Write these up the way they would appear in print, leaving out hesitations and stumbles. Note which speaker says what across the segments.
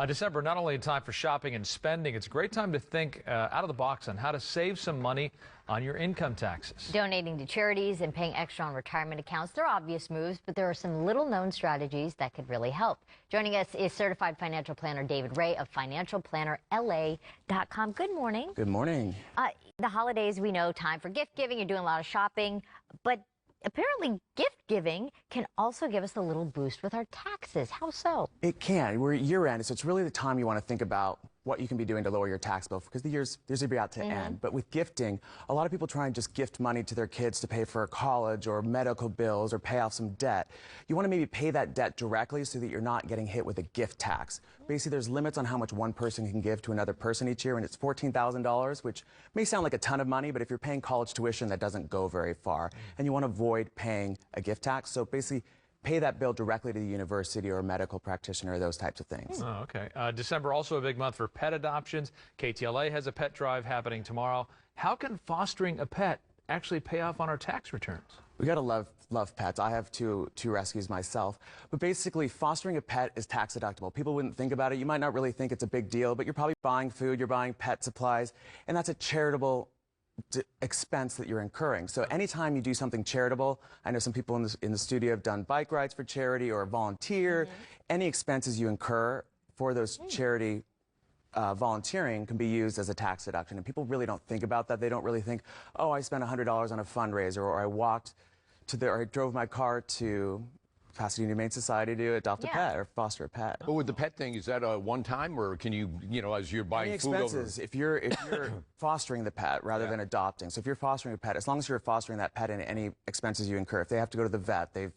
Speaker 1: December, not only a time for shopping and spending, it's a great time to think out of the box on how to save some money on your income taxes.
Speaker 2: Donating to charities and paying extra on retirement accounts, they're obvious moves, but there are some little-known strategies that could really help. Joining us is certified financial planner David Ray of financialplannerla.com. Good morning.
Speaker 3: Good morning.
Speaker 2: The holidays, we know, time for gift giving. You're doing a lot of shopping, but apparently gift giving can also give us a little boost with our taxes. How so?
Speaker 3: It can. We're year end, so it's really the time you want to think about what you can be doing to lower your tax bill because the year's about to end. But with gifting, a lot of people try and just gift money to their kids to pay for college or medical bills or pay off some debt. You want to maybe pay that debt directly so that you're not getting hit with a gift tax. Basically, there's limits on how much one person can give to another person each year, and it's $14,000, which may sound like a ton of money, but if you're paying college tuition, that doesn't go very far. And you want to avoid paying a gift tax. So basically, pay that bill directly to the university or a medical practitioner, those types of things.
Speaker 1: Oh, okay. December, also a big month for pet adoptions. KTLA has a pet drive happening tomorrow. How can fostering a pet actually pay off on our tax returns?
Speaker 3: We gotta love pets. I have two rescues myself. But basically, fostering a pet is tax deductible. People wouldn't think about it. You might not really think it's a big deal, but you're probably buying food, you're buying pet supplies, and that's a charitable expense that you're incurring. So anytime you do something charitable, I know some people in the studio have done bike rides for charity or volunteer. Any expenses you incur for those charity volunteering can be used as a tax deduction. And people really don't think about that. They don't really think, oh, I spent $100 on a fundraiser, or I walked or I drove my car to Pasadena Humane Society to adopt a pet or foster a pet.
Speaker 4: But with the pet thing, is that a one time, or can you, as you're buying
Speaker 3: Any
Speaker 4: food
Speaker 3: expenses, if you're fostering the pet rather than adopting. So if you're fostering a pet, as long as you're fostering that pet and any expenses you incur, if they have to go to the vet, you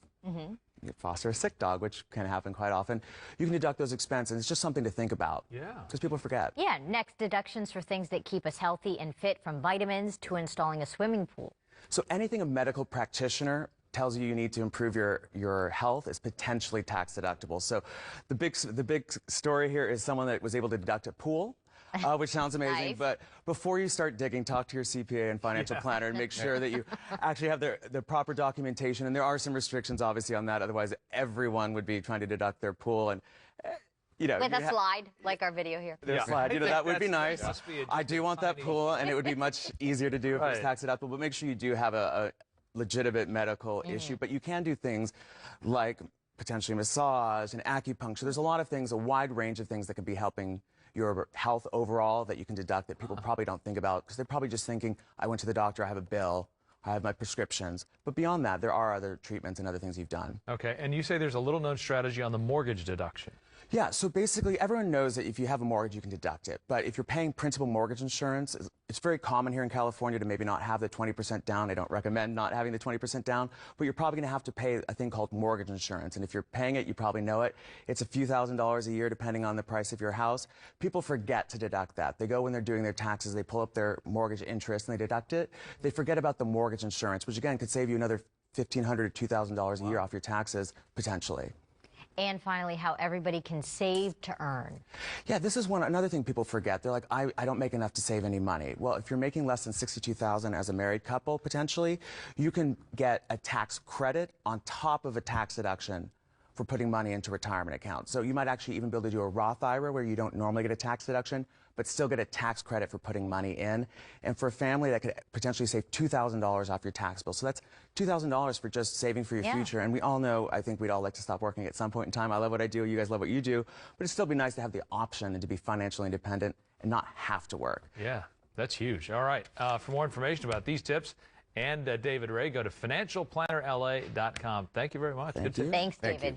Speaker 3: foster a sick dog, which can happen quite often, you can deduct those expenses. It's just something to think about.
Speaker 1: Yeah.
Speaker 3: Because people forget.
Speaker 2: Yeah, next, deductions for things that keep us healthy and fit, from vitamins to installing a swimming pool.
Speaker 3: So anything a medical practitioner tells you need to improve your health is potentially tax deductible. So the big story here is someone that was able to deduct a pool, which sounds amazing.
Speaker 2: Nice.
Speaker 3: But before you start digging, talk to your CPA and financial planner and make sure that you actually have the proper documentation. And there are some restrictions, obviously, on that. Otherwise, everyone would be trying to deduct their pool. And with
Speaker 2: a slide, like our video here.
Speaker 3: Slide, that would be nice. I do want that pool, and it would be much easier to do if it's tax deductible. But make sure you do have a legitimate medical issue. But you can do things like potentially massage and acupuncture. There's a lot of things, a wide range of things that could be helping your health overall that you can deduct that people probably don't think about, because they're probably just thinking, I went to the doctor, I have a bill, I have my prescriptions. But beyond that, there are other treatments and other things you've done.
Speaker 1: Okay, and you say there's a little-known strategy on the mortgage deduction.
Speaker 3: Yeah, so basically everyone knows that if you have a mortgage, you can deduct it. But if you're paying principal mortgage insurance, it's very common here in California to maybe not have the 20% down. I don't recommend not having the 20% down, but you're probably going to have to pay a thing called mortgage insurance. And if you're paying it, you probably know it. It's a few $1,000s a year depending on the price of your house. People forget to deduct that. They go when they're doing their taxes, they pull up their mortgage interest and they deduct it. They forget about the mortgage insurance, which again could save you another $1,500 to $2,000 a year off your taxes, potentially.
Speaker 2: And finally, how everybody can save to earn.
Speaker 3: Yeah, this is another thing people forget. They're like, I don't make enough to save any money. Well, if you're making less than $62,000 as a married couple, potentially, you can get a tax credit on top of a tax deduction for putting money into retirement accounts. So you might actually even be able to do a Roth IRA where you don't normally get a tax deduction, but still get a tax credit for putting money in. And for a family, that could potentially save $2,000 off your tax bill. So that's $2,000 for just saving for your future. And we all know, I think we'd all like to stop working at some point in time. I love what I do. You guys love what you do. But it'd still be nice to have the option and to be financially independent and not have to work.
Speaker 1: Yeah, that's huge. All right. For more information about these tips and David Ray, go to financialplannerla.com. Thank you very much.
Speaker 3: Thank you.
Speaker 2: Thanks, David.